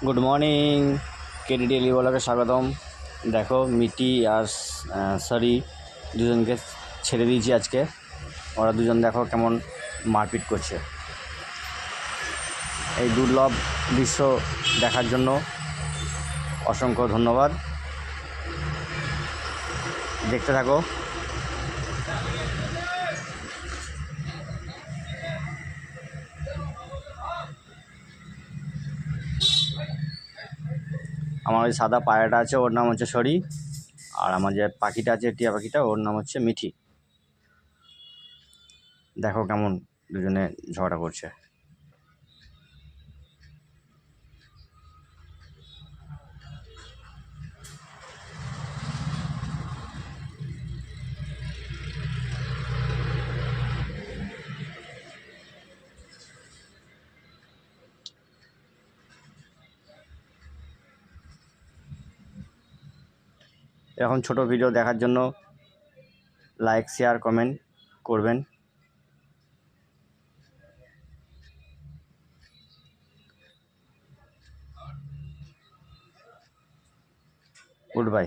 Good morning, KD daily ব্লগে স্বাগতম। দেখো মিটি আর সরি দুজনকে ছেড়ে দিয়েছি আজকে। ওরা দুজন দেখো কেমন মারপিট করছে। এই দুর্লভ দৃশ্য দেখার জন্য অসংখ্য ধন্যবাদ। দেখতে থাকো। আমার ওই সাদা পায়রাটা আছে, ওর নাম হচ্ছে সরি। আর আমার যে পাখিটা আছে, টিয়া পাখিটা, ওর নাম হচ্ছে মিঠি। দেখো কেমন দুজনে ঝগড়া করছে। এরকম ছোট ভিডিও দেখার জন্য লাইক, শেয়ার, কমেন্ট করবেন। Good bye.